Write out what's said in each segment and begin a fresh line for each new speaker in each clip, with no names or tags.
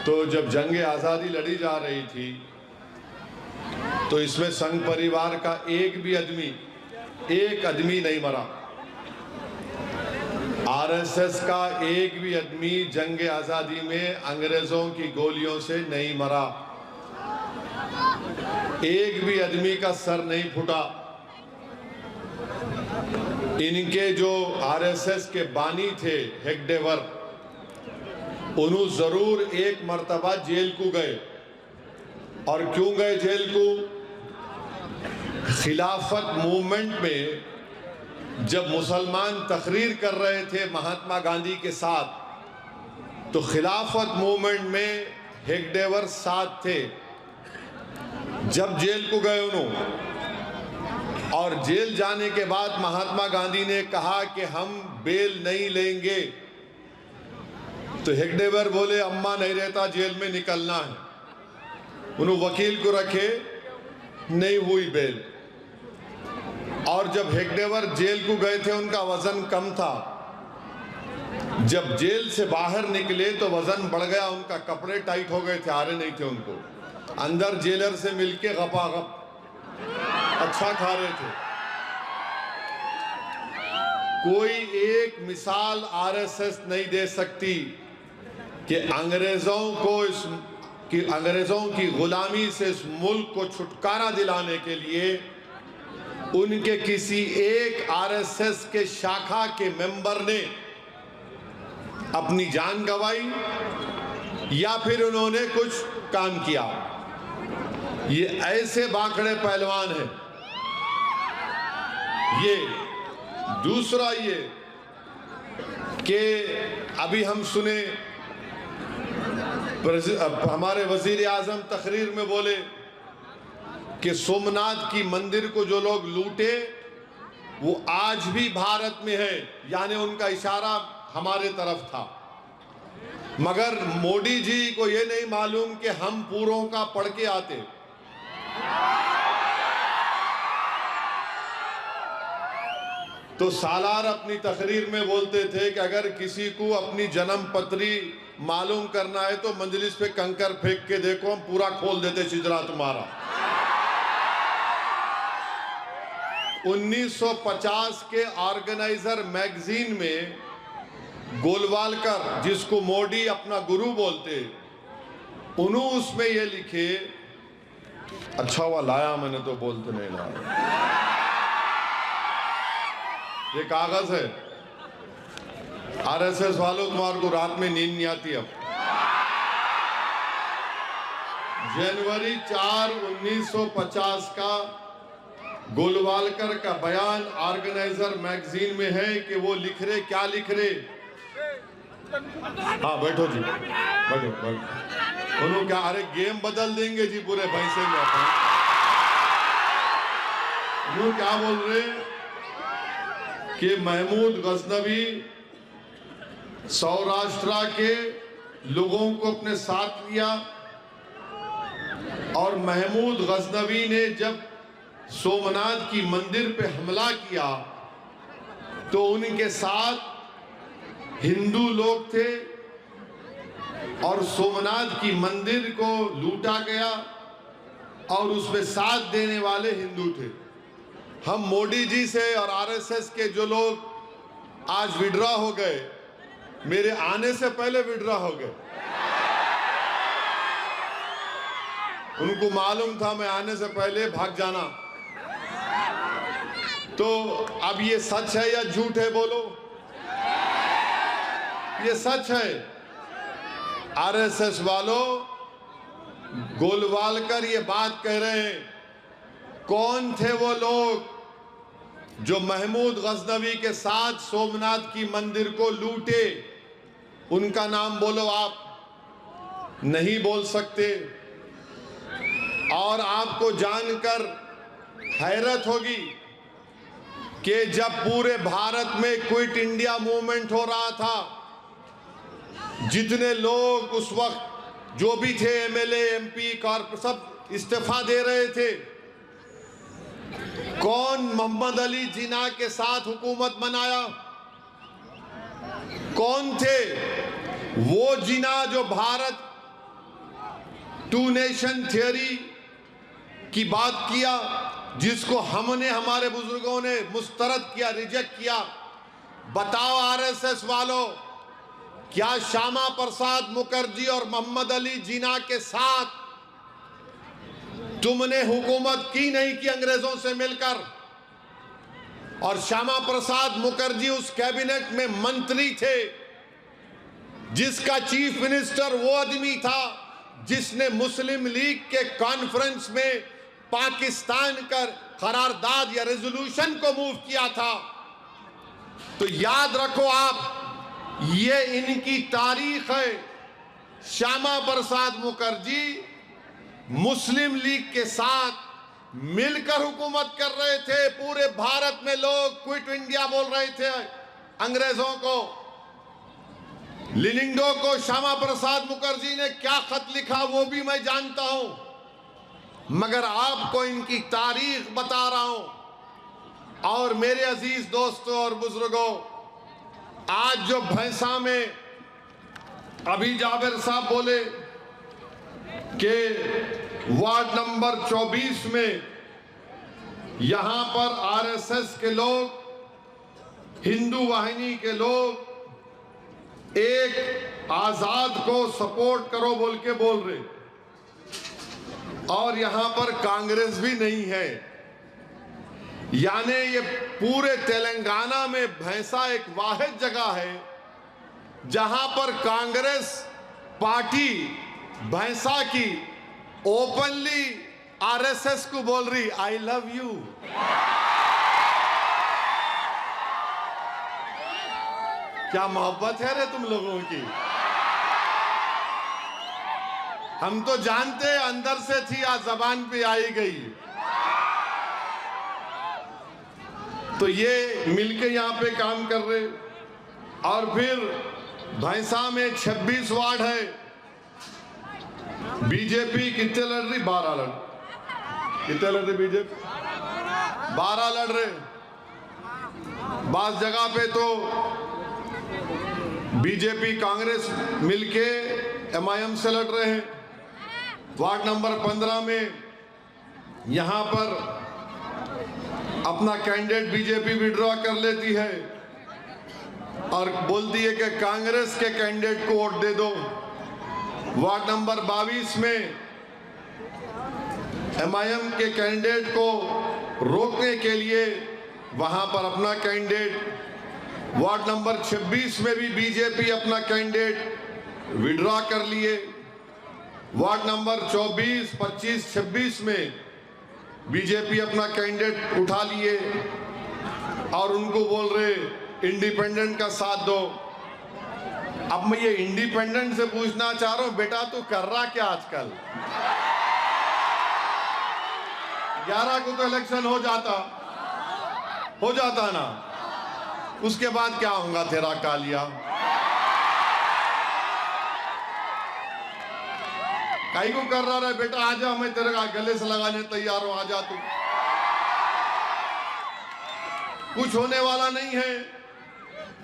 तो जब जंग आज़ादी लड़ी जा रही थी तो इसमें संघ परिवार का एक आदमी नहीं मरा। आरएसएस का एक भी आदमी जंग आज़ादी में अंग्रेज़ों की गोलियों से नहीं मरा। एक भी आदमी का सर नहीं फूटा। इनके जो आरएसएस के बानी थे हेगडेवर, उन्होंने जरूर एक मर्तबा जेल को गए। और क्यों गए जेल को? खिलाफत मूवमेंट में जब मुसलमान तकरीर कर रहे थे महात्मा गांधी के साथ, तो खिलाफत मूवमेंट में हेगडेवर साथ थे। जब जेल को गए उन्होंने, और जेल जाने के बाद महात्मा गांधी ने कहा कि हम बेल नहीं लेंगे, तो हेगडेवर बोले अम्मा नहीं रहता, जेल में निकलना है। उन्होंने वकील को रखे, नहीं हुई बेल। और जब हेगडेवर जेल को गए थे उनका वजन कम था। जब जेल से बाहर निकले तो वजन बढ़ गया उनका, कपड़े टाइट हो गए थे, आ रहे नहीं थे उनको। अंदर जेलर से मिलके गपागप अच्छा खा रहे थे। कोई एक मिसाल आरएसएस नहीं दे सकती कि अंग्रेजों की गुलामी से इस मुल्क को छुटकारा दिलाने के लिए उनके किसी एक आरएसएस के शाखा के मेंबर ने अपनी जान गंवाई या फिर उन्होंने कुछ काम किया। ये ऐसे बाखड़े पहलवान हैं। ये दूसरा ये कि अभी हम सुने हमारे वजीर आजम तकरीर में बोले कि सोमनाथ की मंदिर को जो लोग लूटे वो आज भी भारत में है, यानी उनका इशारा हमारे तरफ था। मगर मोदी जी को ये नहीं मालूम कि हम पूरों का पढ़ के आते। तो सालार अपनी तकरीर में बोलते थे कि अगर किसी को अपनी जन्म पत्री मालूम करना है तो मंजलिस पे कंकर फेंक के देखो, हम पूरा खोल देते छिजरा तुम्हारा। 1950 के ऑर्गेनाइजर मैगजीन में गोलवालकर, जिसको मोदी अपना गुरु बोलते, उन्होंने उसमें ये लिखे, अच्छा हुआ लाया मैंने तो बोलते नहीं लाया, ये कागज है। आरएसएस वालों तुम्हारे को रात में नींद नहीं आती। अब जनवरी 4, 1950 का गोलवालकर का बयान ऑर्गेनाइजर मैगजीन में है कि वो लिख रहे, क्या लिख रहे? हाँ बैठो जी, बैठो बैठो। उन्होंने क्या, अरे गेम बदल देंगे जी पूरे भैंसे में। उन्होंने क्या बोल रहे कि महमूद गजनवी सौराष्ट्र के लोगों को अपने साथ लिया, और महमूद गजनवी ने जब सोमनाथ की मंदिर पे हमला किया तो उनके साथ हिंदू लोग थे और सोमनाथ की मंदिर को लूटा गया और उसमें साथ देने वाले हिंदू थे। हम मोदी जी से और आरएसएस के जो लोग आज विड्रॉ हो गए, मेरे आने से पहले विड्रॉ हो गए। उनको मालूम था मैं आने से पहले भाग जाना। तो अब ये सच है या झूठ है? बोलो, ये सच है। आरएसएस वालों, गोलवालकर ये बात कह रहे हैं। कौन थे वो लोग जो महमूद गजनवी के साथ सोमनाथ की मंदिर को लूटे? उनका नाम बोलो। आप नहीं बोल सकते। और आपको जानकर हैरत होगी कि जब पूरे भारत में क्विट इंडिया मूवमेंट हो रहा था, जितने लोग उस वक्त जो भी थे, एमएलए, एमपी, कॉर्पोरेट, सब इस्तीफा दे रहे थे। कौन मोहम्मद अली जिन्ना के साथ हुकूमत बनाया? कौन थे वो जिन्ना जो भारत टू नेशन थियरी की बात किया, जिसको हमने, हमारे बुजुर्गों ने मुस्तरद किया, रिजेक्ट किया। बताओ आरएसएस वालों, क्या श्यामा प्रसाद मुखर्जी और मोहम्मद अली जिन्ना के साथ तुमने हुकूमत की नहीं की अंग्रेजों से मिलकर? और श्यामा प्रसाद मुखर्जी उस कैबिनेट में मंत्री थे जिसका चीफ मिनिस्टर वो आदमी था जिसने मुस्लिम लीग के कॉन्फ्रेंस में पाकिस्तान का करारदाद या रेजोल्यूशन को मूव किया था। तो याद रखो आप, ये इनकी तारीख है। श्यामा प्रसाद मुखर्जी मुस्लिम लीग के साथ मिलकर हुकूमत कर रहे थे। पूरे भारत में लोग क्विट इंडिया बोल रहे थे अंग्रेजों को। लिनिंगडो को श्यामा प्रसाद मुखर्जी ने क्या खत लिखा वो भी मैं जानता हूं, मगर आपको इनकी तारीख बता रहा हूं। और मेरे अजीज दोस्तों और बुजुर्गों, आज जो भैंसा में अभी जाबिर साहब बोले कि वार्ड नंबर 24 में यहां पर आरएसएस के लोग, हिंदू वाहिनी के लोग एक आजाद को सपोर्ट करो बोल के बोल रहे, और यहां पर कांग्रेस भी नहीं है। यानी ये पूरे तेलंगाना में भैंसा एक वाहिद जगह है जहां पर कांग्रेस पार्टी भैंसा की ओपनली आरएसएस को बोल रही आई लव यू। क्या मोहब्बत है रे तुम लोगों की। हम तो जानते हैं अंदर से थी, आज जबान पे आई गई। तो ये मिलके यहां पे काम कर रहे। और फिर भैंसा में 26 वार्ड है। बीजेपी कितने लड़ रही? 12 लड़। कितने लड़ रही बीजेपी? 12 लड़ रहे। बास जगह पे तो बीजेपी कांग्रेस मिलके एमआईएम से लड़ रहे हैं। वार्ड नंबर 15 में यहां पर अपना कैंडिडेट बीजेपी विड्रॉ कर लेती है और बोलती है कि कांग्रेस के कैंडिडेट को वोट दे दो। वार्ड नंबर 22 में एमआईएम के कैंडिडेट को रोकने के लिए वहां पर अपना कैंडिडेट। वार्ड नंबर 26 में भी बीजेपी अपना कैंडिडेट विड्रॉ कर लिए। वार्ड नंबर 24, 25, 26 में बीजेपी अपना कैंडिडेट उठा लिए और उनको बोल रहे इंडिपेंडेंट का साथ दो। अब मैं ये इंडिपेंडेंट से पूछना चाह रहा हूं, बेटा तू कर रहा क्या आजकल? 11 को तो इलेक्शन हो जाता ना, उसके बाद क्या होगा तेरा कालिया? काई को कर रहा है बेटा? आजा, मैं तेरे गले से लगाने तैयार हूं, आजा तू। कुछ होने वाला नहीं है,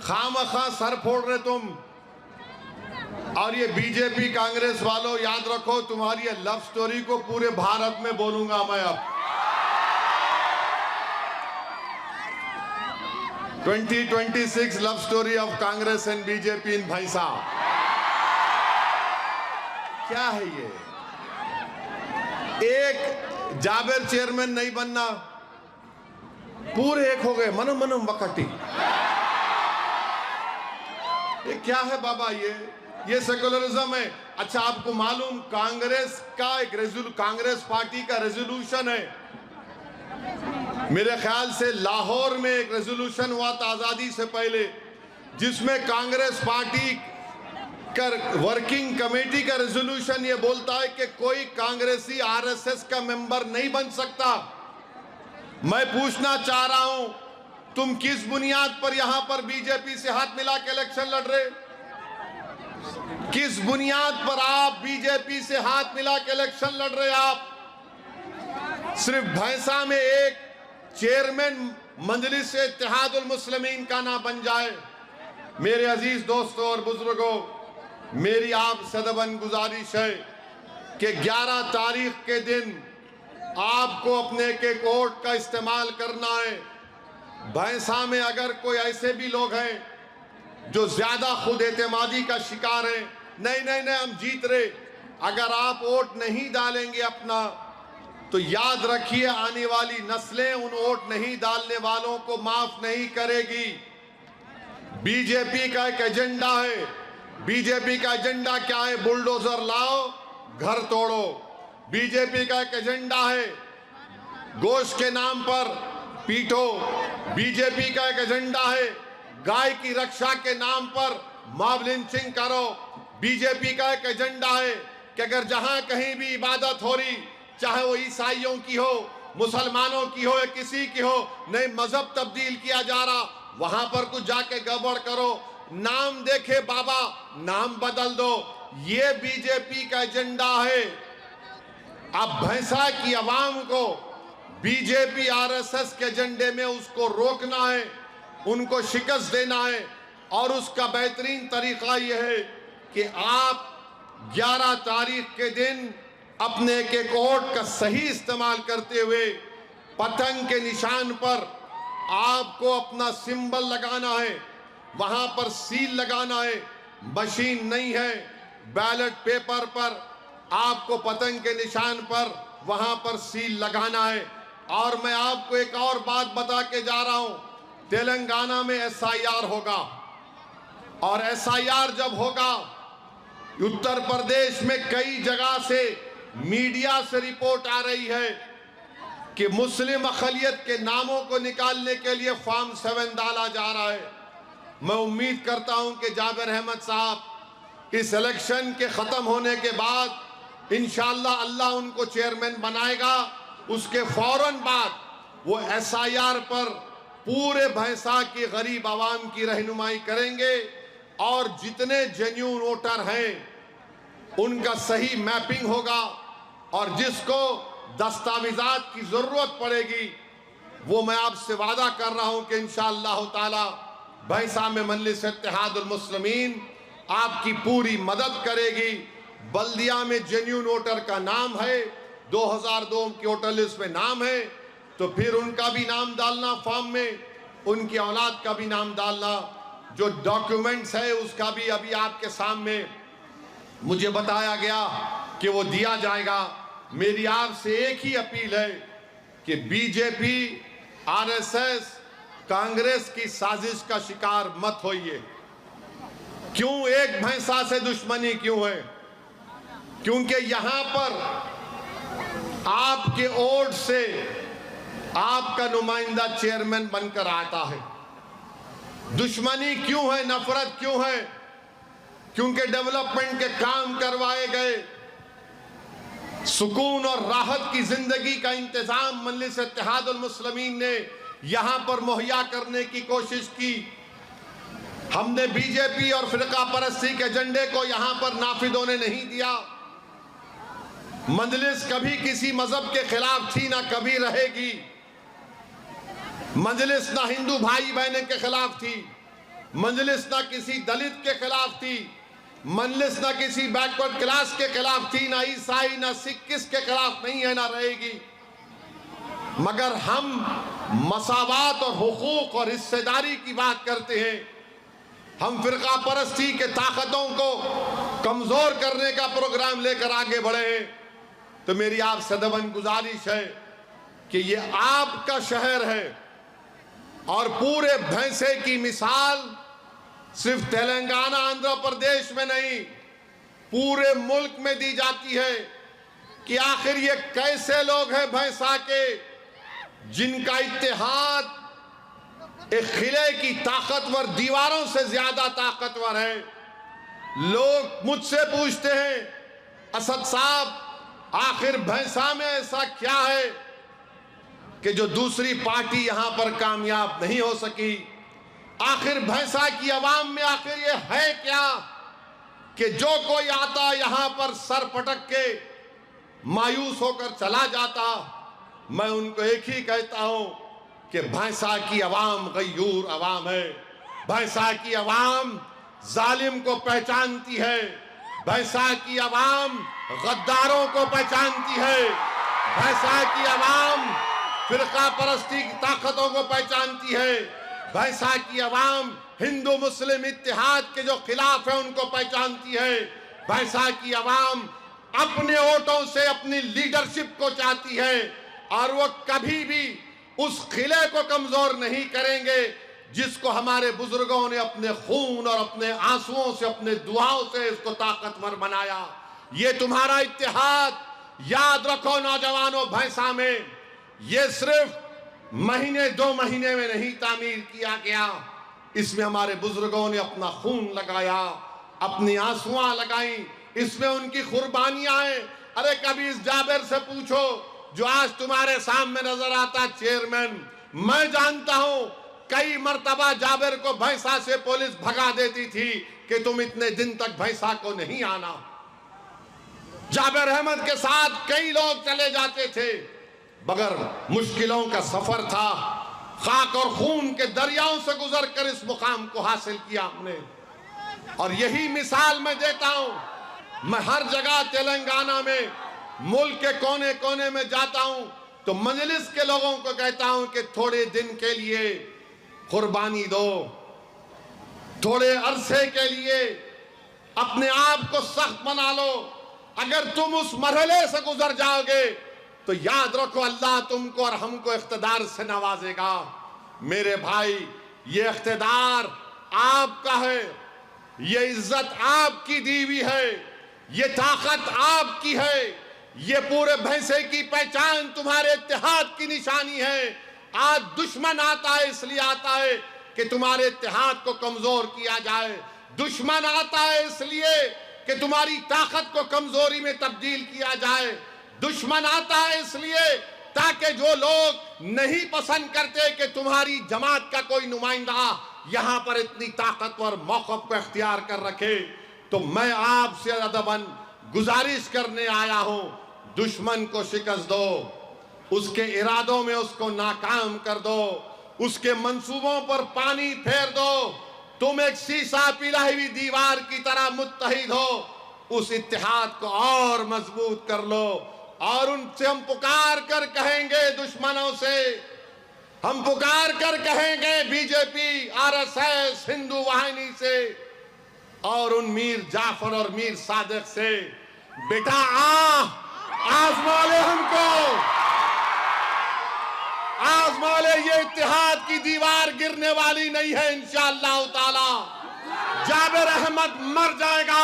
खामखा सर फोड़ रहे तुम। और ये बीजेपी कांग्रेस वालों, याद रखो तुम्हारी ये लव स्टोरी को पूरे भारत में बोलूंगा मैं अब। 2026 love story of Congress and BJP in भैंसा। क्या है ये? एक जाबिर चेयरमैन नहीं बनना, पूरे एक हो गए मनो मनो मकटी। ये क्या है बाबा? ये सेकुलरिज्म है। अच्छा, आपको मालूम कांग्रेस का कांग्रेस पार्टी का रेजोल्यूशन है। मेरे ख्याल से लाहौर में एक रेजोल्यूशन हुआ था आजादी से पहले, जिसमें कांग्रेस पार्टी का वर्किंग कमेटी का रेजोल्यूशन ये बोलता है कि कोई कांग्रेसी आरएसएस का मेंबर नहीं बन सकता। मैं पूछना चाह रहा हूं, तुम किस बुनियाद पर यहां पर बीजेपी से हाथ मिला के इलेक्शन लड़ रहे? किस बुनियाद पर आप बीजेपी से हाथ मिला के इलेक्शन लड़ रहे? आप सिर्फ भैंसा में एक चेयरमैन मजलिस इत्तेहादुल मुस्लिमीन का ना बन जाए। मेरे अजीज दोस्तों और बुजुर्गों, मेरी आप सदबन गुजारिश है कि 11 तारीख के दिन आपको अपने एक एक वोट का इस्तेमाल करना है। भैंसा में अगर कोई ऐसे भी लोग हैं जो ज्यादा खुद एतमादी का शिकार हैं, नहीं नहीं नहीं हम जीत रहे, अगर आप वोट नहीं डालेंगे अपना, तो याद रखिए आने वाली नस्लें उन वोट नहीं डालने वालों को माफ नहीं करेगी। बीजेपी का एक एजेंडा है। बीजेपी का एजेंडा क्या है? बुलडोजर लाओ, घर तोड़ो। बीजेपी का एक एजेंडा है गोश्त के नाम पर पीटो। बीजेपी का एक एजेंडा है गाय की रक्षा के नाम पर मॉब लिंचिंग करो। बीजेपी का एक एजेंडा है कि अगर जहां कहीं भी इबादत हो रही, चाहे वो ईसाइयों की हो, मुसलमानों की हो या किसी की हो, नहीं मजहब तब्दील किया जा रहा, वहां पर कुछ जाके गड़बड़ करो, नाम देखे बाबा नाम बदल दो। ये बीजेपी का एजेंडा है। अब भैंसा की आवाम को बीजेपी आरएसएस के एजेंडे में उसको रोकना है, उनको शिकस्त देना है। और उसका बेहतरीन तरीका यह है कि आप 11 तारीख के दिन अपने एक एक वोट का सही इस्तेमाल करते हुए पतंग के निशान पर आपको अपना सिंबल लगाना है, वहां पर सील लगाना है। मशीन नहीं है, बैलेट पेपर पर आपको पतंग के निशान पर वहां पर सील लगाना है। और मैं आपको एक और बात बता के जा रहा हूं, तेलंगाना में एसआईआर होगा, और एसआईआर जब होगा, उत्तर प्रदेश में कई जगह से मीडिया से रिपोर्ट आ रही है कि मुस्लिम अक़लियत के नामों को निकालने के लिए फॉर्म 7 डाला जा रहा है। मैं उम्मीद करता हूं कि जाबिर अहमद साहब इस इलेक्शन के ख़त्म होने के बाद इंशाअल्लाह अल्लाह उनको चेयरमैन बनाएगा। उसके फौरन बाद वो एसआईआर पर पूरे भैंसा की गरीब आवाम की रहनुमाई करेंगे, और जितने जेन्युइन वोटर हैं उनका सही मैपिंग होगा, और जिसको दस्तावेजात की जरूरत पड़ेगी वो मैं आपसे वादा कर रहा हूं कि इंशाअल्लाह ताला भैंसा में मजलिस इत्तेहादुल मुस्लिमीन आपकी पूरी मदद करेगी। बल्दिया में जेन्युइन वोटर का नाम है, 2002 की वोटर लिस्ट में नाम है, तो फिर उनका भी नाम डालना फॉर्म में, उनकी औलाद का भी नाम डालना, जो डॉक्यूमेंट्स है उसका भी अभी आपके सामने मुझे बताया गया कि वो दिया जाएगा। मेरी आपसे एक ही अपील है कि बीजेपी आरएसएस कांग्रेस की साजिश का शिकार मत होइए। क्यों एक भैंसा से दुश्मनी क्यों है? क्योंकि यहां पर आपके वोट से आपका नुमाइंदा चेयरमैन बनकर आता है। दुश्मनी क्यों है, नफरत क्यों है? क्योंकि डेवलपमेंट के काम करवाए गए, सुकून और राहत की जिंदगी का इंतजाम मजलिस इत्तेहादुल मुस्लिमीन ने यहां पर मुहैया करने की कोशिश की। हमने बीजेपी और फिरका परस्ती के एजेंडे को यहां पर नाफिद होने नहीं दिया। मजलिस कभी किसी मजहब के खिलाफ थी, ना कभी रहेगी। मजलिस ना हिंदू भाई बहन के खिलाफ थी, मजलिस ना किसी दलित के खिलाफ थी, मजलिस ना किसी बैकवर्ड क्लास के खिलाफ थी, ना ईसाई ना सिख किसके खिलाफ नहीं है, ना रहेगी। मगर हम मसावात और हुकूक और हिस्सेदारी की बात करते हैं। हम फिरका परस्ती के ताकतों को कमजोर करने का प्रोग्राम लेकर आगे बढ़े हैं। तो मेरी आप सदबन गुजारिश है कि ये आपका शहर है, और पूरे भैंसे की मिसाल सिर्फ तेलंगाना आंध्र प्रदेश में नहीं पूरे मुल्क में दी जाती है कि आखिर ये कैसे लोग हैं भैंसा के जिनका इत्तेहाद एक किले की ताकतवर दीवारों से ज्यादा ताकतवर है। लोग मुझसे पूछते हैं, असद साहब आखिर भैंसा में ऐसा क्या है कि जो दूसरी पार्टी यहां पर कामयाब नहीं हो सकी? आखिर भैंसा की आवाम में आखिर ये है क्या कि जो कोई आता यहां पर सर पटक के मायूस होकर चला जाता? मैं उनको एक ही कहता हूं कि भैंसा की आवाम गयूर आवाम है। भैंसा की आवाम जालिम को पहचानती है। भैंसा की आवाम गद्दारों को पहचानती है, भैंसा की अवाम फिरका परस्ती की ताकतों को पहचानती है, भैंसा की अवाम हिंदू मुस्लिम इत्तेहाद के जो खिलाफ है उनको पहचानती है, भैंसा की अवाम अपने वोटों से अपनी लीडरशिप को चाहती है और वो कभी भी उस किले को कमजोर नहीं करेंगे जिसको हमारे बुजुर्गों ने अपने खून और अपने आंसुओं से, अपने दुआओं से इसको ताकतवर बनाया। ये तुम्हारा इत्तेहाद याद रखो नौजवानों, भैंसा में ये सिर्फ महीने 2 महीने में नहीं तामीर किया गया, इसमें हमारे बुजुर्गों ने अपना खून लगाया, अपनी आंसुआं लगाई, इसमें उनकी कुर्बानियां हैं। अरे कभी इस जाबिर से पूछो जो आज तुम्हारे सामने नजर आता चेयरमैन, मैं जानता हूं कई मर्तबा जाबिर को भैंसा से पुलिस भगा देती थी कि तुम इतने दिन तक भैंसा को नहीं आना। जाबिर अहमद के साथ कई लोग चले जाते थे, मगर मुश्किलों का सफर था, खाक और खून के दरियाओं से गुजरकर इस मुकाम को हासिल किया हमने। और यही मिसाल मैं देता हूं। मैं हर जगह तेलंगाना में, मुल्क के कोने कोने में जाता हूं तो मजलिस के लोगों को कहता हूं कि थोड़े दिन के लिए कुर्बानी दो, थोड़े अरसे के लिए अपने आप को सख्त बना लो। अगर तुम उस मरहले से गुजर जाओगे तो याद रखो अल्लाह तुमको और हमको इख्तिदार से नवाजेगा। मेरे भाई, ये इख्तिदार आपका है, ये इज्जत आपकी दी हुई है, ये ताकत आपकी है, ये पूरे भैंसे की पहचान तुम्हारे इत्तेहाद की निशानी है। आज दुश्मन आता है इसलिए आता है कि तुम्हारे इत्तेहाद को कमजोर किया जाए, दुश्मन आता है इसलिए कि तुम्हारी ताकत को कमजोरी में तब्दील किया जाए, दुश्मन आता है इसलिए ताकि जो लोग नहीं पसंद करते कि तुम्हारी जमात का कोई नुमाइंदा यहां पर इतनी ताकतवर मौक़िफ़ को इख्तियार कर रखे। तो मैं आपसे अदबन गुजारिश करने आया हूं, दुश्मन को शिकस्त दो, उसके इरादों में उसको नाकाम कर दो, उसके मंसूबों पर पानी फेर दो। तुम एक शीशा पिघलाई हुई दीवार की तरह मुत्तहिद हो, उस इत्तेहाद को और मजबूत कर लो। और उनसे हम पुकार कर कहेंगे, दुश्मनों से हम पुकार कर कहेंगे, बीजेपी, आरएसएस, हिंदू वाहिनी से और उन मीर जाफर और मीर सादिक से, बेटा आजमा ले हमको, आजमा ले। ये इत्तेहाद की दीवार गिरने वाली नहीं है इंशाअल्लाह ताला। जाबिर अहमद मर जाएगा,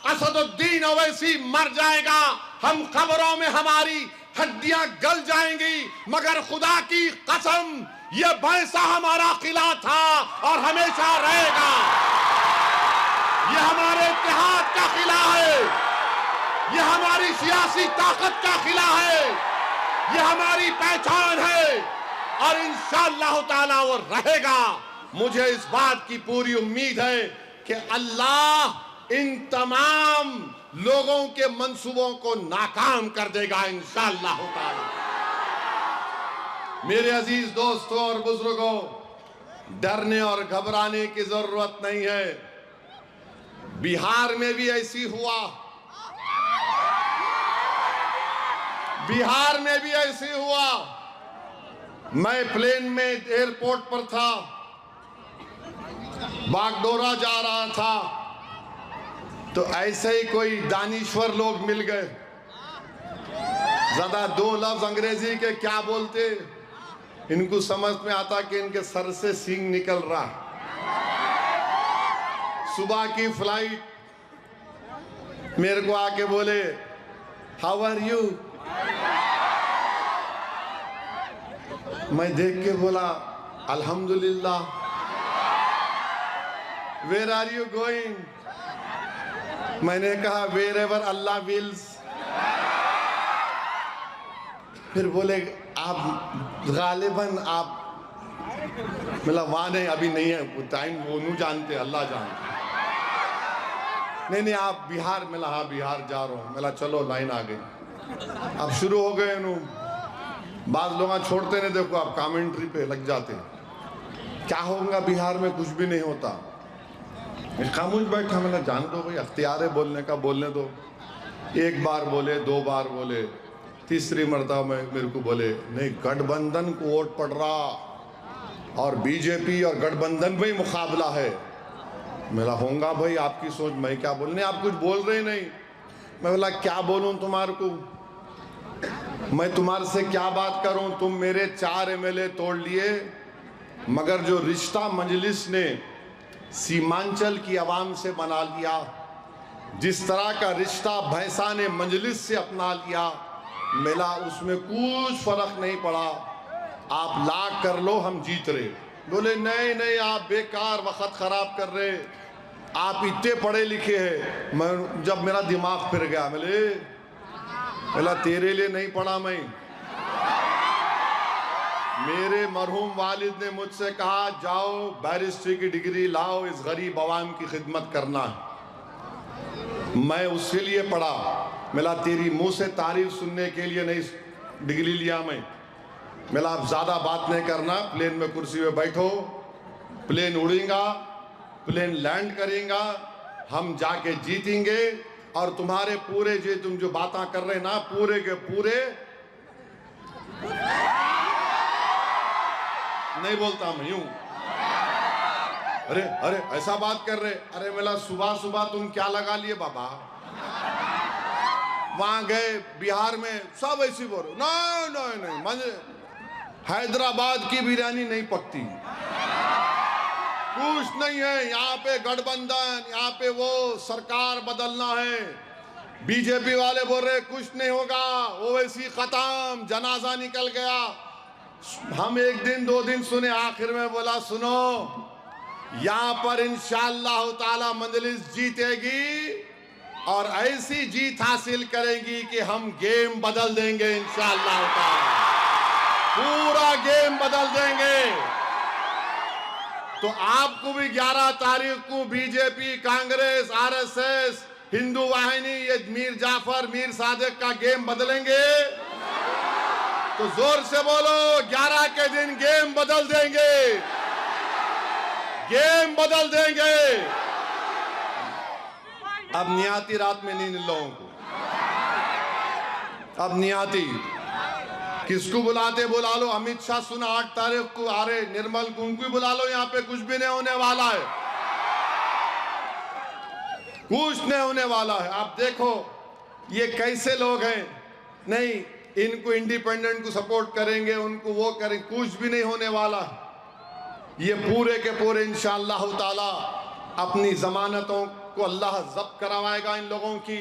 असदुद्दीन ओवैसी मर जाएगा, हम कब्रों में हमारी हड्डियां गल जाएंगी, मगर खुदा की कसम ये भैंसा हमारा किला था और हमेशा रहेगा। ये हमारे इत्तेहाद का किला है, ये हमारी सियासी ताकत का किला है, ये हमारी पहचान है और इंशाअल्लाह ताला वो रहेगा। मुझे इस बात की पूरी उम्मीद है कि अल्लाह इन तमाम लोगों के मंसूबों को नाकाम कर देगा इंशाअल्लाह ताला। मेरे अजीज दोस्तों और बुजुर्गों, डरने और घबराने की जरूरत नहीं है। बिहार में भी ऐसी हुआ, बिहार में भी ऐसे हुआ। मैं प्लेन में एयरपोर्ट पर था, बागडोरा जा रहा था, तो ऐसे ही कोई दानिश्वर लोग मिल गए। ज्यादा 2 लफ्ज अंग्रेजी के क्या बोलते, इनको समझ में आता कि इनके सर से सींग निकल रहा। सुबह की फ्लाइट, मेरे को आके बोले हाउ आर यू। मैं देख के बोला अल्हम्दुलिल्लाह। Where are you going. मैंने कहा वेर एवर अल्लाह विल्स। फिर बोले आप गालिबन आप, मतलब वहां नहीं, अभी नहीं है टाइम, वो नहीं जानते, अल्लाह जानते। नहीं आप बिहार। मिला हाँ बिहार जा रहा हूँ। मिला चलो लाइन आ गई। अब शुरू हो गए नु, बाद लोग छोड़ते नहीं, देखो आप कमेंट्री पे लग जाते हैं, क्या होगा बिहार में, कुछ भी नहीं होता। मैं खामोश बैठा, मैंने जान दो भाई, अख्तियार है बोलने का, बोलने दो। एक बार बोले, दो बार बोले, तीसरी मर्तबा में मेरे को बोले नहीं गठबंधन को वोट पड़ रहा और बीजेपी और गठबंधन में ही मुकाबला है। मेरा होगा भाई आपकी सोच, मैं क्या बोलने, आप कुछ बोल रहे नहीं। मैं बोला क्या बोलूं तुम्हारे को, मैं तुम्हारे से क्या बात करूं, तुम मेरे 4 एमएलए तोड़ लिए, मगर जो रिश्ता मजलिस ने सीमांचल की आवाम से बना लिया, जिस तरह का रिश्ता भैंसा ने मजलिस से अपना लिया, मिला उसमें कुछ फर्क नहीं पड़ा। आप लाख कर लो हम जीत रहे। बोले नहीं नहीं आप बेकार वक्त खराब कर रहे, आप इतने पढ़े लिखे हैं। मैं जब मेरा दिमाग फिर गया, बोला तेरे लिए नहीं पढ़ा मैं, मेरे मरहूम वालिद ने मुझसे कहा जाओ बैरिस्ट्री की डिग्री लाओ, इस गरीब आवाम की खिदमत करना है, मैं उसके लिए पढ़ा। मिला तेरी मुंह से तारीफ सुनने के लिए नहीं डिग्री लिया मैं। मिला आप ज्यादा बात नहीं करना, प्लेन में कुर्सी में बैठो, प्लेन उड़ेगा, प्लेन लैंड करेगा, हम जाके जीतेंगे और तुम्हारे पूरे जो तुम जो बातें कर रहे ना, पूरे के पूरे नहीं बोलता मैं यूं, अरे अरे ऐसा बात कर रहे, अरे मिला सुबह सुबह तुम क्या लगा लिए बाबा, वहां गए बिहार में सब ऐसी बोलो नहीं नहीं नहीं, मजे हैदराबाद की बिरयानी नहीं पकती, कुछ नहीं है यहाँ पे गठबंधन, यहाँ पे वो सरकार बदलना है। बीजेपी वाले बोल रहे कुछ नहीं होगा, ओवैसी खत्म, जनाजा निकल गया। हम 1 दिन 2 दिन सुने, आखिर में बोला सुनो यहाँ पर इंशाअल्लाह ताला मजलिस जीतेगी और ऐसी जीत हासिल करेंगी कि हम गेम बदल देंगे इंशाअल्लाह ताला, पूरा गेम बदल देंगे। तो आपको भी 11 तारीख को बीजेपी, कांग्रेस, आरएसएस, हिंदू वाहिनी, ये मीर जाफर, मीर सादिक का गेम बदलेंगे। तो जोर से बोलो 11 के दिन गेम बदल देंगे, गेम बदल देंगे। अब नियाती रात में नहीं इन लोगों को, अब नियाती किसको बुलाते बुला लो। अमित शाह सुना 8 तारीख को आ रहे, निर्मल को उनको बुला लो, यहाँ पे कुछ भी नहीं होने वाला है, कुछ नहीं होने वाला है। आप देखो ये कैसे लोग हैं, नहीं इनको इंडिपेंडेंट को सपोर्ट करेंगे, उनको वो करेंगे, कुछ भी नहीं होने वाला है। ये पूरे के पूरे इंशाअल्लाह ताला अपनी जमानतों को अल्लाह जब्त करवाएगा इन लोगों की।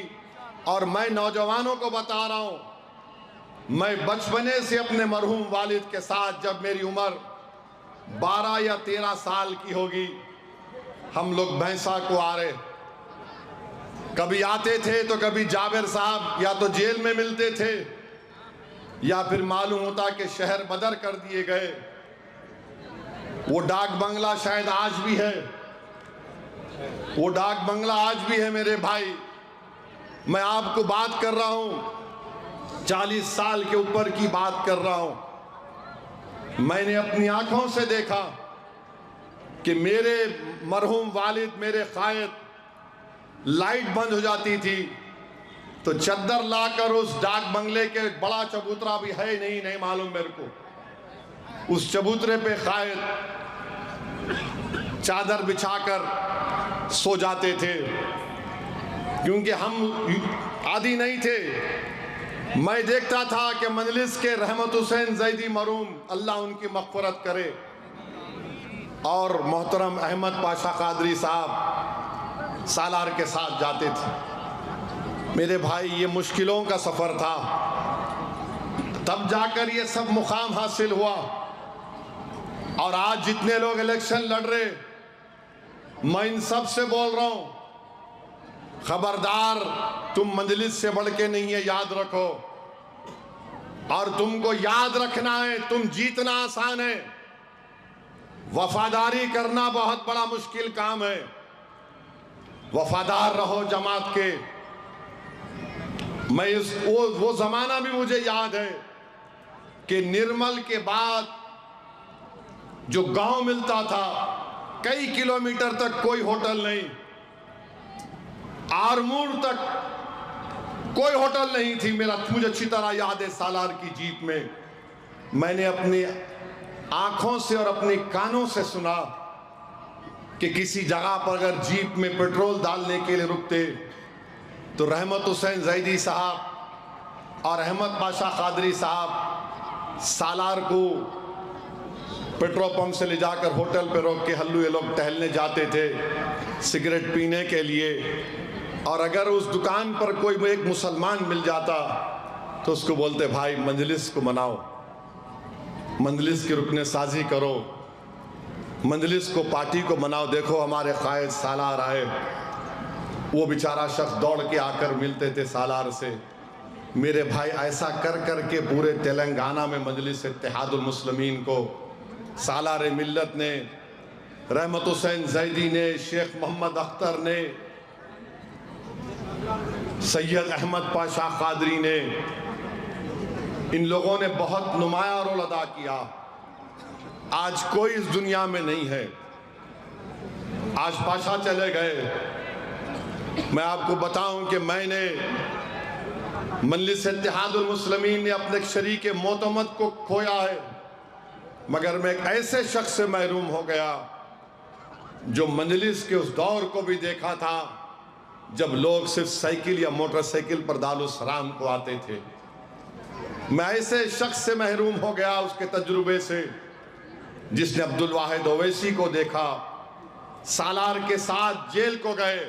और मैं नौजवानों को बता रहा हूं, मैं बचपने से अपने मरहूम वालिद के साथ, जब मेरी उम्र 12 या 13 साल की होगी, हम लोग भैंसा को आ रहे, कभी आते थे तो कभी जाबिर साहब या तो जेल में मिलते थे या फिर मालूम होता कि शहर बदर कर दिए गए। वो डाक बंगला शायद आज भी है, वो डाक बंगला आज भी है मेरे भाई। मैं आपको बात कर रहा हूं 40 साल के ऊपर की बात कर रहा हूं। मैंने अपनी आंखों से देखा कि मेरे मरहूम वालिद, मेरे कायद, लाइट बंद हो जाती थी तो चद्दर लाकर उस डाक बंगले के बड़ा चबूतरा भी है नहीं मालूम मेरे को, उस चबूतरे पे कायद चादर बिछाकर सो जाते थे, क्योंकि हम आदी नहीं थे। मैं देखता था कि मजलिस के रहमत हुसैन जैदी मरूम, अल्लाह उनकी मग़फ़िरत करे, और मोहतरम अहमद पाशा कादरी साहब सालार के साथ जाते थे। मेरे भाई ये मुश्किलों का सफ़र था, तब जाकर ये सब मुकाम हासिल हुआ। और आज जितने लोग इलेक्शन लड़ रहे, मैं इन सब से बोल रहा हूं, खबरदार, तुम मजलिस से बढ़ के नहीं है, याद रखो। और तुमको याद रखना है, तुम जीतना आसान है, वफादारी करना बहुत बड़ा मुश्किल काम है। वफादार रहो जमात के। मैं वो जमाना भी मुझे याद है कि निर्मल के बाद जो गांव मिलता था, कई किलोमीटर तक कोई होटल नहीं, आरमूर तक कोई होटल नहीं थी। मुझे अच्छी तरह याद है, सालार की जीप में मैंने अपनी आंखों से और अपने कानों से सुना कि किसी जगह पर अगर जीप में पेट्रोल डालने के लिए रुकते तो रहमत हुसैन जैदी साहब और अहमद पाशा कादरी साहब सालार को पेट्रोल पंप से ले जाकर होटल पे रोक के हल्लू ये लोग टहलने जाते थे सिगरेट पीने के लिए। और अगर उस दुकान पर कोई एक मुसलमान मिल जाता तो उसको बोलते, भाई मंजलिस को मनाओ, मंजलिस की रुकने साजी करो, मंजलिस को पार्टी को मनाओ, देखो हमारे कायद सालार आए। वो बेचारा शख्स दौड़ के आकर मिलते थे सालार से। मेरे भाई ऐसा कर कर के पूरे तेलंगाना में मजलिस इत्तेहादुल मुस्लिमीन को सालार मिल्लत ने, रहमत हुसैन जैदी ने, शेख मोहम्मद अख्तर ने, सैयद अहमद पाशा कादरी ने, इन लोगों ने बहुत नुमाया रोल अदा किया। आज कोई इस दुनिया में नहीं है। आज पाशा चले गए। मैं आपको बताऊं कि मैंने मजलिस इत्तेहादुल मुस्लिमीन ने अपने शरीक मोतमद को खोया है, मगर मैं एक ऐसे शख्स से महरूम हो गया जो मजलिस के उस दौर को भी देखा था जब लोग सिर्फ साइकिल या मोटरसाइकिल पर दारुल सलाम को आते थे। मैं ऐसे शख्स से महरूम हो गया उसके तजुर्बे से जिसने अब्दुल वाहिद ओवैसी को देखा, सालार के साथ जेल को गए,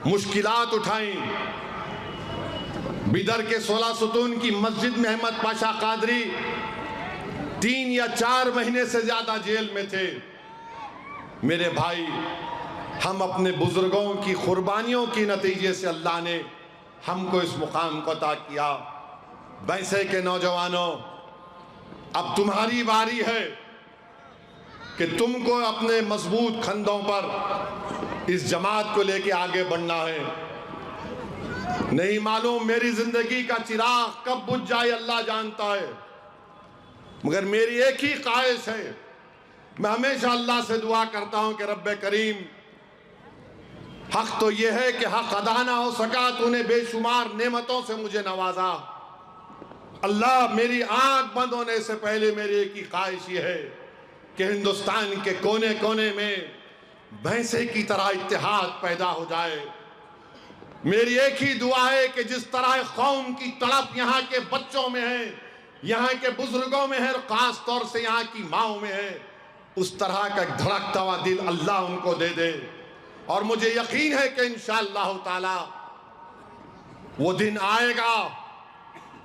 मुश्किलात उठाई। बिदर के 16 सुतून की मस्जिद में अहमद पाशा कादरी 3 या 4 महीने से ज्यादा जेल में थे। मेरे भाई, हम अपने बुजुर्गों की कुर्बानियों के नतीजे से अल्लाह ने हमको इस मुकाम को अता किया। वैसे के नौजवानों, अब तुम्हारी बारी है कि तुमको अपने मजबूत खंडों पर इस जमात को लेके आगे बढ़ना है। नहीं मालूम मेरी जिंदगी का चिराग कब बुझ जाए अल्लाह जानता है, मगर मेरी एक ही ख्वाहिश है। मैं हमेशा अल्लाह से दुआ करता हूं कि रब्बे करीम, हक तो यह है कि हक अदा ना हो सका, तूने बेशुमार नेमतों से मुझे नवाजा। अल्लाह, मेरी आंख बंद होने से पहले मेरी एक ही ख्वाहिश ये है कि हिंदुस्तान के कोने कोने में भैंसे की तरह इत्तेहाद पैदा हो जाए। मेरी एक ही दुआ है कि जिस तरह कौम की तड़प यहाँ के बच्चों में है, यहाँ के बुजुर्गों में है और खास तौर से यहाँ की माओं में है, उस तरह का एक धड़कता हुआ दिल अल्लाह उनको दे दे। और मुझे यकीन है कि इंशाअल्लाह ताला वो दिन आएगा।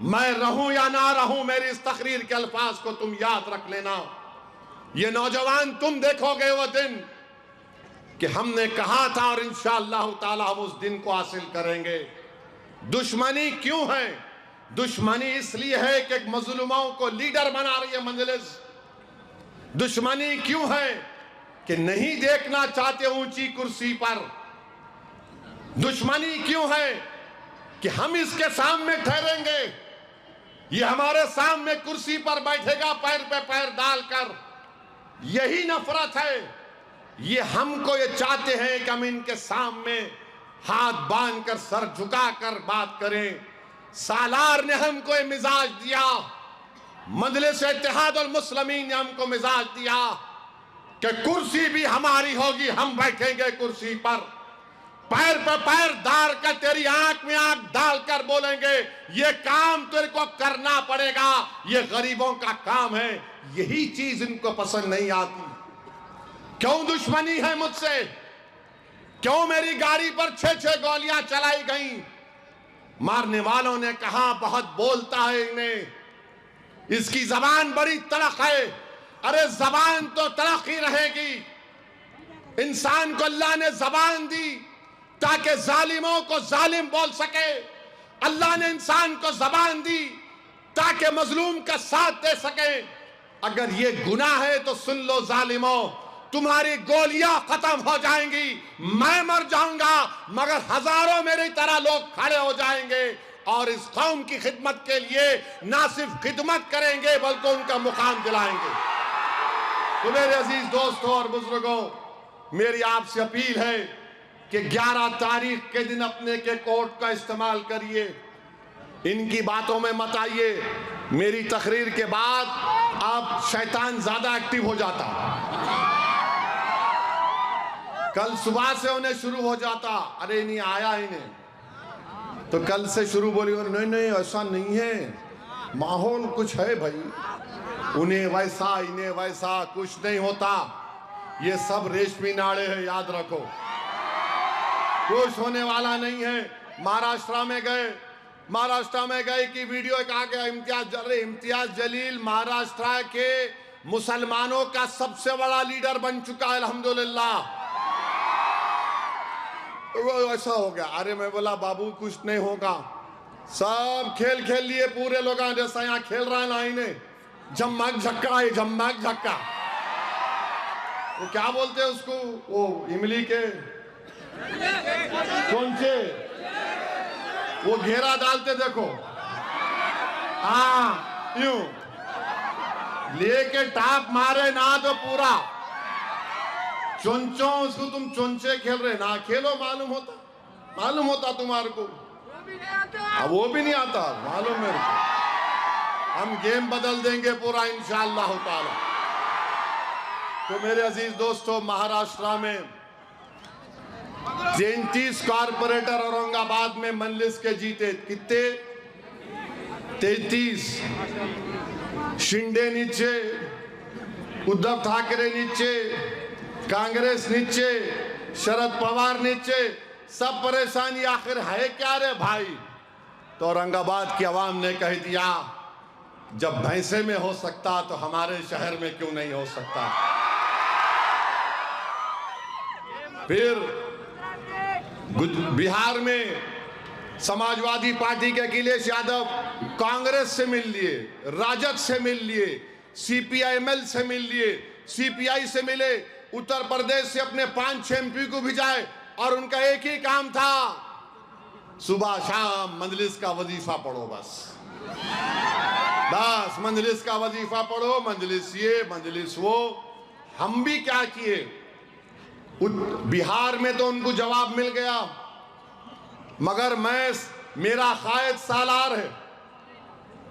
मैं रहूं या ना रहूं, मेरी इस तकरीर के अल्फाज को तुम याद रख लेना। ये नौजवान, तुम देखोगे वो दिन कि हमने कहा था और इंशाअल्लाह ताला हम उस दिन को हासिल करेंगे। दुश्मनी क्यों है? दुश्मनी इसलिए है कि मजलूमों को लीडर बना रही है मजलिस। दुश्मनी क्यों है कि नहीं देखना चाहते ऊंची कुर्सी पर। दुश्मनी क्यों है कि हम इसके सामने ठहरेंगे, ये हमारे सामने कुर्सी पर बैठेगा पैर पे पैर डालकर। यही नफरत है। ये हमको ये चाहते हैं कि हम इनके सामने हाथ बांधकर सर झुकाकर बात करें। सालार ने हमको ये मिजाज दिया, मजलिस इत्तेहादुल मुस्लिमीन ने हमको मिजाज दिया कि कुर्सी भी हमारी होगी, हम बैठेंगे कुर्सी पर, पैर पे पैर डाल कर तेरी आंख में आंख डालकर बोलेंगे ये काम तेरे को करना पड़ेगा, ये गरीबों का काम है। यही चीज इनको पसंद नहीं आती। क्यों दुश्मनी है मुझसे? क्यों मेरी गाड़ी पर 6-6 गोलियां चलाई गई? मारने वालों ने कहा बहुत बोलता है इन्हें, इसकी जबान बड़ी तड़क है। अरे जबान तो तड़क ही रहेगी। इंसान को अल्लाह ने जबान दी ताकि जालिमों को जालिम बोल सके। अल्लाह ने इंसान को जबान दी ताकि मजलूम का साथ दे सके। अगर ये गुनाह है तो सुन लो जालिमों, तुम्हारी गोलियां खत्म हो जाएंगी, मैं मर जाऊंगा, मगर हजारों मेरी तरह लोग खड़े हो जाएंगे और इस कौम की खिदमत के लिए ना सिर्फ खिदमत करेंगे बल्कि उनका मुकाम दिलाएंगे। तो मेरे अजीज दोस्तों और बुजुर्गों, मेरी आपसे अपील है कि 11 तारीख के दिन अपने के कोर्ट का इस्तेमाल करिए, इनकी बातों में मत आइए। मेरी तकरीर के बाद अब शैतान ज्यादा एक्टिव हो जाता, कल सुबह से उन्हें शुरू हो जाता, अरे नहीं आया इन्हें, तो कल से शुरू बोली और नहीं नहीं ऐसा नहीं है, माहौल कुछ है भाई, उन्हें वैसा इन्हें वैसा, कुछ नहीं होता, ये सब रेशमी नाड़े हैं, याद रखो, कुछ होने वाला नहीं है। महाराष्ट्र में गए कि वीडियो एक आ गया, इम्तियाज जलील महाराष्ट्र के मुसलमानों का सबसे बड़ा लीडर बन चुका है अल्हम्दुलिल्लाह। वो ऐसा हो गया, अरे मैं बोला बाबू कुछ नहीं होगा, सब खेल खेल लिए पूरे लोग, जैसा यहाँ खेल रहा है ना इन्हें, झम्मक झक्का है, झम्मक झक्का, वो क्या बोलते हैं उसको, वो इमली के कौन से, वो घेरा डालते देखो, हाँ यूं लेके टाप मारे ना तो पूरा चुनचो, उसको तुम चुनचे खेल रहे ना, खेलो, मालूम होता तुम्हारे को, वो भी नहीं आता मालूम मेरे को, हम गेम बदल देंगे पूरा इंशाअल्लाह ताला। तो मेरे अजीज दोस्तों, महाराष्ट्र में 33 कारपोरेटर औरंगाबाद में मंजलिस के जीते, कितने, 33, शिंदे नीचे, उद्धव ठाकरे नीचे, कांग्रेस नीचे, शरद पवार नीचे, सब परेशानी आखिर है क्या रे भाई। तो औरंगाबाद की आवाम ने कह दिया, जब भैंसे में हो सकता तो हमारे शहर में क्यों नहीं हो सकता। फिर बिहार में समाजवादी पार्टी के अखिलेश यादव कांग्रेस से मिल लिए, राजद से मिल लिए, सीपीआईएमएल से मिल लिए, सीपीआई से मिले, उत्तर प्रदेश से अपने 5-6 एमपी को भिजाए, और उनका एक ही काम था, सुबह शाम मंजलिस का वजीफा पढ़ो, बस मंजलिस का वजीफा पढ़ो, मंजलिस ये मंजलिस वो। हम भी क्या किए, बिहार में तो उनको जवाब मिल गया, मगर मेरा कायद सालार है,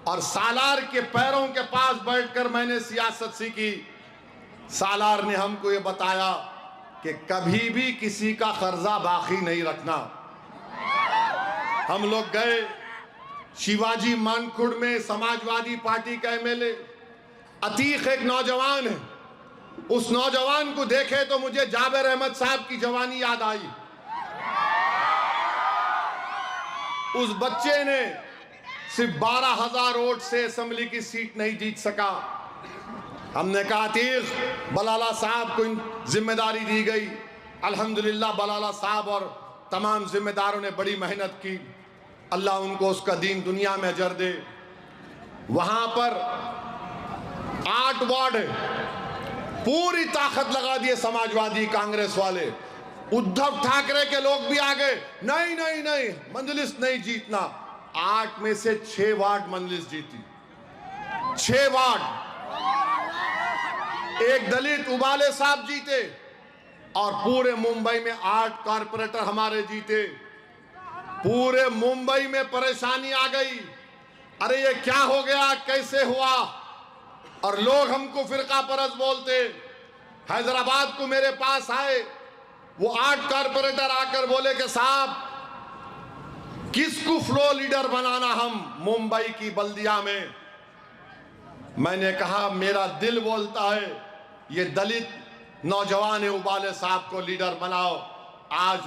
और सालार के पैरों के पास बैठकर मैंने सियासत सीखी। सालार ने हमको ये बताया कि कभी भी किसी का कर्जा बाकी नहीं रखना। हम लोग गए शिवाजी मानखुर्द में, समाजवादी पार्टी का एमएलए अतीक एक नौजवान है, उस नौजवान को देखे तो मुझे जाबिर अहमद साहब की जवानी याद आई। उस बच्चे ने सिर्फ 12,000 वोट से असेंबली की सीट नहीं जीत सका। हमने कहा अतीक, बलाला साहब को जिम्मेदारी दी गई, अल्हम्दुलिल्लाह बलाला साहब और तमाम जिम्मेदारों ने बड़ी मेहनत की, अल्लाह उनको उसका दीन दुनिया में अजर दे। वहां पर 8 वार्ड है, पूरी ताकत लगा दिए समाजवादी कांग्रेस वाले, उद्धव ठाकरे के लोग भी आ गए, नहीं नहीं नहीं मंजलिस नहीं जीतना। 8 में से 6 वार्ड मंजलिस जीती, 6 वार्ड। एक दलित उबाले साहब जीते, और पूरे मुंबई में 8 कारपोरेटर हमारे जीते। पूरे मुंबई में परेशानी आ गई, अरे ये क्या हो गया, कैसे हुआ, और लोग हमको फिरका परस्त बोलते। हैदराबाद को मेरे पास आए, वो 8 कारपोरेटर आकर बोले कि साहब किसको फ्लो लीडर बनाना हम मुंबई की बल्दिया में। मैंने कहा मेरा दिल बोलता है ये दलित नौजवान उबाले साहब को लीडर बनाओ। आज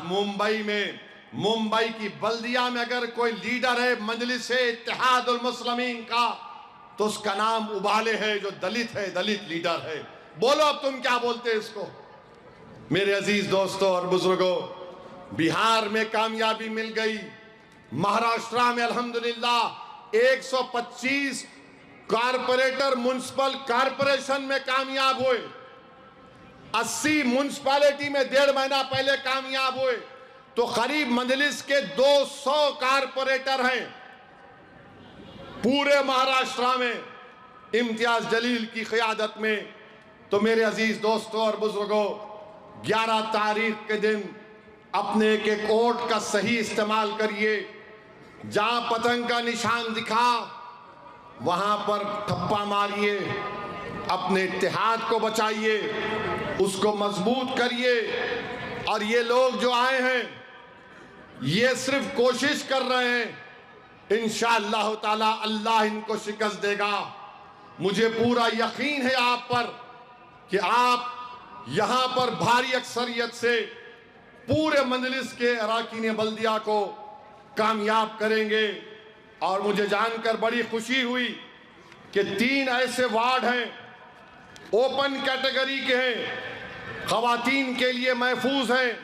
मुंबई की बल्दिया में अगर कोई लीडर है मजलिस इत्तेहादुल मुस्लिमीन का, तो उसका नाम उबाले है, जो दलित है, दलित लीडर है। बोलो अब तुम क्या बोलते हैं इसको। मेरे अजीज दोस्तों और बुजुर्गों, बिहार में कामयाबी मिल गई, महाराष्ट्र में अल्हम्दुलिल्लाह 125 कारपोरेटर म्युनिसिपल कारपोरेशन में कामयाब हुए, 80 म्युनिसिपैलिटी में 1.5 महीना पहले कामयाब हुए। तो करीब मजलिस के 200 कारपोरेटर हैं पूरे महाराष्ट्र में इम्तियाज जलील की क़यादत में। तो मेरे अजीज दोस्तों और बुजुर्गों, 11 तारीख के दिन अपने एक एक वोट का सही इस्तेमाल करिए। जहां पतंग का निशान दिखा वहां पर ठप्पा मारिए, अपने इत्तेहाद को बचाइए, उसको मजबूत करिए। और ये लोग जो आए हैं ये सिर्फ कोशिश कर रहे हैं, इंशाअल्लाह ताला अल्लाह इनको शिकस्त देगा। मुझे पूरा यकीन है आप पर कि आप यहां पर भारी अक्सरियत से पूरे मजलिस के अरकान बल्दिया को कामयाब करेंगे। और मुझे जानकर बड़ी खुशी हुई कि 3 ऐसे वार्ड हैं ओपन कैटेगरी के हैं, खवातीन के लिए महफूज हैं।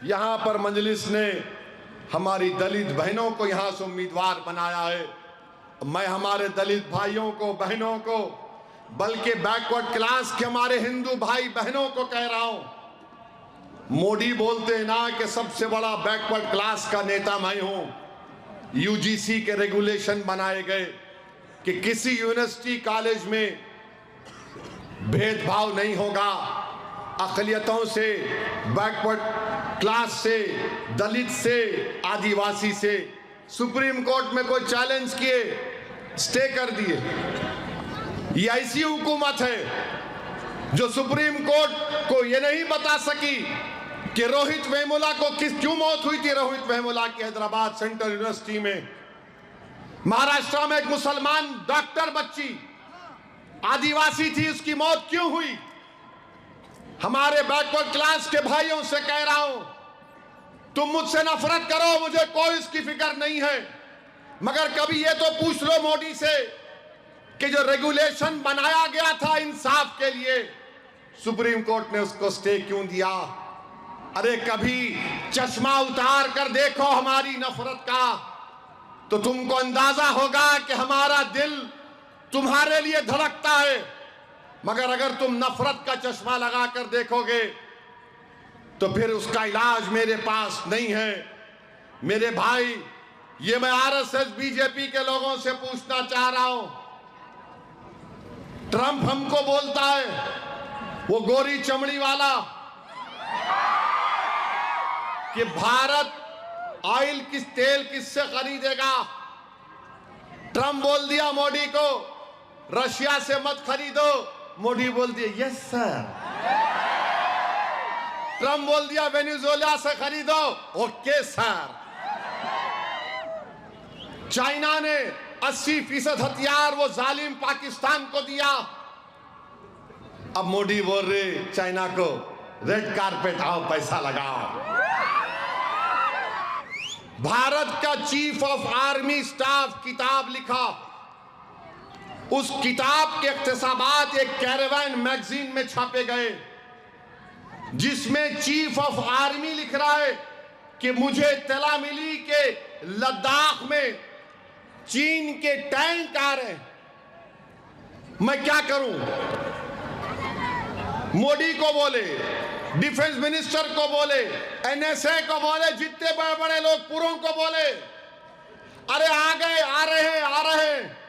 यहाँ पर मजलिस ने हमारी दलित बहनों को यहाँ से उम्मीदवार बनाया है। मैं हमारे दलित भाइयों को, बहनों को, बल्कि बैकवर्ड क्लास के हमारे हिंदू भाई बहनों को कह रहा हूँ, मोदी बोलते हैं ना कि सबसे बड़ा बैकवर्ड क्लास का नेता मैं हूँ। यूजीसी के रेगुलेशन बनाए गए कि किसी यूनिवर्सिटी कॉलेज में भेदभाव नहीं होगा, अक़लियतों से, बैकवर्ड क्लास से, दलित से, आदिवासी से। सुप्रीम कोर्ट में कोई चैलेंज किए, स्टे कर दिए। ये ऐसी हुकूमत है जो सुप्रीम कोर्ट को ये नहीं बता सकी कि रोहित वेमुला को क्यों मौत हुई थी। रोहित वेमुला की हैदराबाद सेंट्रल यूनिवर्सिटी में, महाराष्ट्र में एक मुसलमान डॉक्टर बच्ची आदिवासी थी, उसकी मौत क्यों हुई। हमारे बैकवर्ड क्लास के भाइयों से कह रहा हूं, तुम मुझसे नफरत करो, मुझे कोई इसकी फिक्र नहीं है, मगर कभी ये तो पूछ लो मोदी से कि जो रेगुलेशन बनाया गया था इंसाफ के लिए, सुप्रीम कोर्ट ने उसको स्टे क्यों दिया। अरे कभी चश्मा उतार कर देखो हमारी नफरत का, तो तुमको अंदाजा होगा कि हमारा दिल तुम्हारे लिए धड़कता है। मगर अगर तुम नफरत का चश्मा लगा कर देखोगे तो फिर उसका इलाज मेरे पास नहीं है। मेरे भाई, ये मैं आरएसएस बीजेपी के लोगों से पूछना चाह रहा हूं, ट्रंप हमको बोलता है, वो गोरी चमड़ी वाला, कि भारत ऑयल तेल किससे खरीदेगा। ट्रंप बोल दिया मोदी को रशिया से मत खरीदो, मोदी बोल दिया यस सर। ट्रंप बोल दिया वेनेजुएला से खरीदो, ओके सर। चाइना ने 80% हथियार वो जालिम पाकिस्तान को दिया, अब मोदी बोल रहे चाइना को रेड कारपेट आओ, पैसा लगाओ। भारत का चीफ ऑफ आर्मी स्टाफ किताब लिखा, उस किताब के इख्तिसाबात एक कैरेवन मैगजीन में छापे गए, जिसमें चीफ ऑफ आर्मी लिख रहा है कि मुझे इत्तला मिली कि लद्दाख में चीन के टैंक आ रहे हैं, मैं क्या करूं। मोदी को बोले, डिफेंस मिनिस्टर को बोले, एनएसए को बोले, जितने बड़े बड़े लोग पुरों को बोले, अरे आ गए, आ रहे हैं, आ रहे हैं।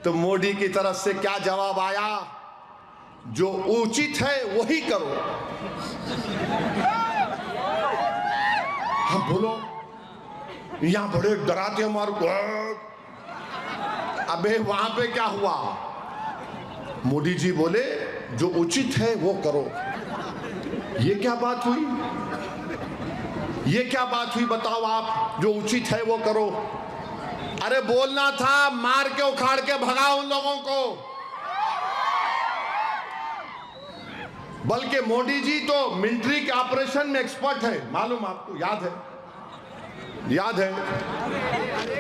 तो मोदी की तरफ से क्या जवाब आया, जो उचित है वही करो। हम बोलो यहां बड़े डराते हमारे को, अबे वहां पे क्या हुआ। मोदी जी बोले जो उचित है वो करो। ये क्या बात हुई, ये क्या बात हुई बताओ आप, जो उचित है वो करो। अरे बोलना था मार के उखाड़ के भगाओ उन लोगों को। बल्कि मोदी जी तो मिलिट्री के ऑपरेशन में एक्सपर्ट है, मालूम आपको, याद है, याद है,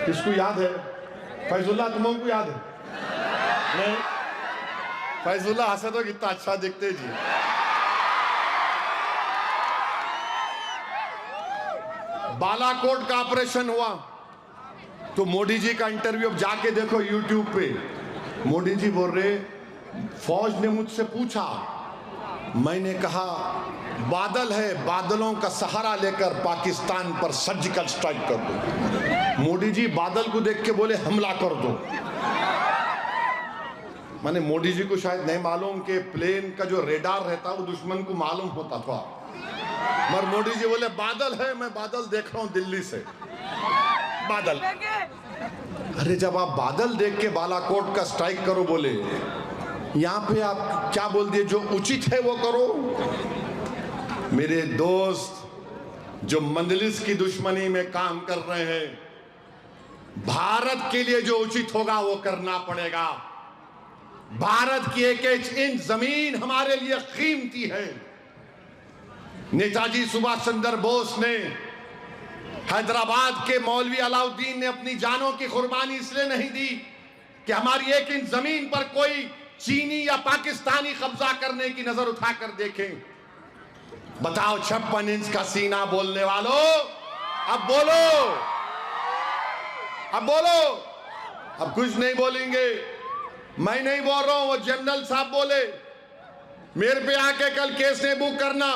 किसको याद है। फैजुल्ला तुमको याद है नहीं। फैजुल्ला हंसे तो कितना अच्छा दिखते जी। बालाकोट का ऑपरेशन हुआ तो मोदी जी का इंटरव्यू अब जाके देखो यूट्यूब पे। मोदी जी बोल रहे, फौज ने मुझसे पूछा, मैंने कहा बादल है, बादलों का सहारा लेकर पाकिस्तान पर सर्जिकल स्ट्राइक कर दो। मोदी जी बादल को देख के बोले हमला कर दो। माने मोदी जी को शायद नहीं मालूम कि प्लेन का जो रेडार रहता वो दुश्मन को मालूम होता था। मगर मोदी जी बोले बादल है, मैं बादल देख रहा हूं दिल्ली से। बादल, अरे जब आप बादल देख के बालाकोट का स्ट्राइक करो, बोले यहां पे आप क्या बोल दिए, जो उचित है वो करो। मेरे दोस्त जो मंदलिस की दुश्मनी में काम कर रहे हैं, भारत के लिए जो उचित होगा वो करना पड़ेगा। भारत की एक एक इंच जमीन हमारे लिए कीमती है। नेताजी सुभाष चंद्र बोस ने, हैदराबाद के मौलवी अलाउद्दीन ने अपनी जानों की कुर्बानी इसलिए नहीं दी कि हमारी एक इंच जमीन पर कोई चीनी या पाकिस्तानी कब्जा करने की नजर उठाकर देखें। बताओ 56 इंच का सीना बोलने वालों, अब बोलो, अब बोलो। अब कुछ नहीं बोलेंगे, मैं नहीं बोल रहा हूं, वो जनरल साहब बोले। मेरे पे आके कल केस नहीं बुक करना,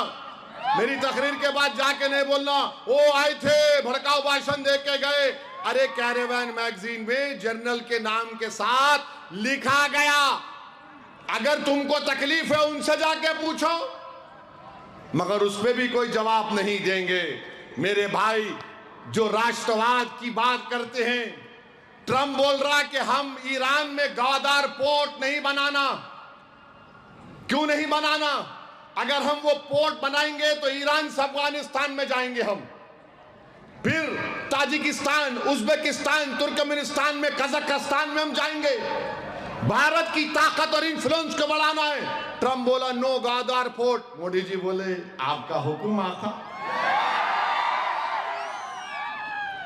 मेरी तकरीर के बाद जाके नहीं बोलना वो आए थे भड़काऊ भाषण दे के गए। अरे कैरेवन मैगजीन में जनरल के नाम के साथ लिखा गया। अगर तुमको तकलीफ है उनसे जाके पूछो, मगर उस पर भी कोई जवाब नहीं देंगे। मेरे भाई जो राष्ट्रवाद की बात करते हैं, ट्रम्प बोल रहा कि हम ईरान में गवादार पोर्ट नहीं बनाना। क्यों नहीं बनाना? अगर हम वो पोर्ट बनाएंगे तो ईरान से अफगानिस्तान में जाएंगे हम, फिर ताजिकिस्तान, उज्बेकिस्तान, तुर्कमेनिस्तान में, कजाकिस्तान में हम जाएंगे। भारत की ताकत और इन्फ्लुएंस को बढ़ाना है। ट्रम्प बोला नो गवादार पोर्ट। मोदी जी बोले आपका हुक्म आका।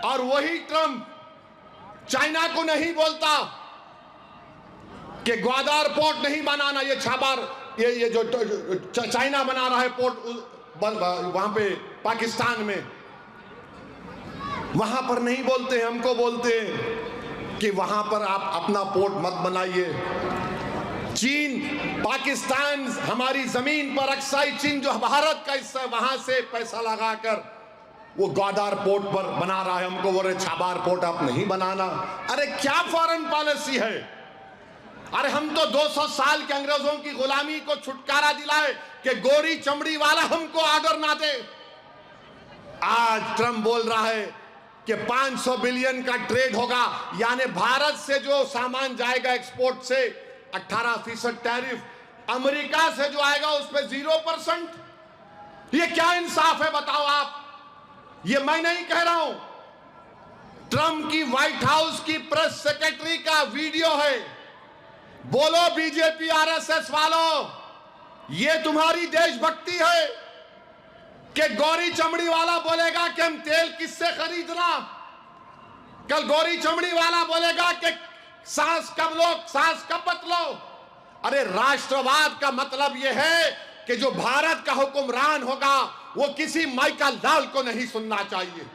और वही ट्रम्प चाइना को नहीं बोलता कि ग्वादार पोर्ट नहीं बनाना। ये छाबार ये जो चाइना बना रहा है पोर्ट वहां पे पाकिस्तान में, वहां पर नहीं बोलते, हमको बोलते हैं कि वहां पर आप अपना पोर्ट मत बनाइए। चीन, पाकिस्तान हमारी जमीन पर अक्साई चीन जो भारत का हिस्सा है, वहां से पैसा लगाकर वो ग्वादार पोर्ट पर बना रहा है। हमको बोल रहे छाबार पोर्ट आप नहीं बनाना। अरे क्या फॉरेन पॉलिसी है? अरे हम तो 200 साल के अंग्रेजों की गुलामी को छुटकारा दिलाए कि गोरी चमड़ी वाला हमको आर्डर ना दे। आज ट्रम्प बोल रहा है कि 500 बिलियन का ट्रेड होगा, यानी भारत से जो सामान जाएगा एक्सपोर्ट से 18% टैरिफ, अमेरिका से जो आएगा उस पर 0%। ये क्या इंसाफ है बताओ आप? ये मैं नहीं कह रहा हूं, ट्रम्प की व्हाइट हाउस की प्रेस सेक्रेटरी का वीडियो है। बोलो बीजेपी आरएसएस वालों, ये तुम्हारी देशभक्ति है कि गौरी चमड़ी वाला बोलेगा कि हम तेल किससे खरीदना, कल गौरी चमड़ी वाला बोलेगा कि सांस कब लो, सांस कब बतलो। अरे राष्ट्रवाद का मतलब यह है कि जो भारत का हुक्मरान होगा वो किसी माइकल लाल को नहीं सुनना चाहिए।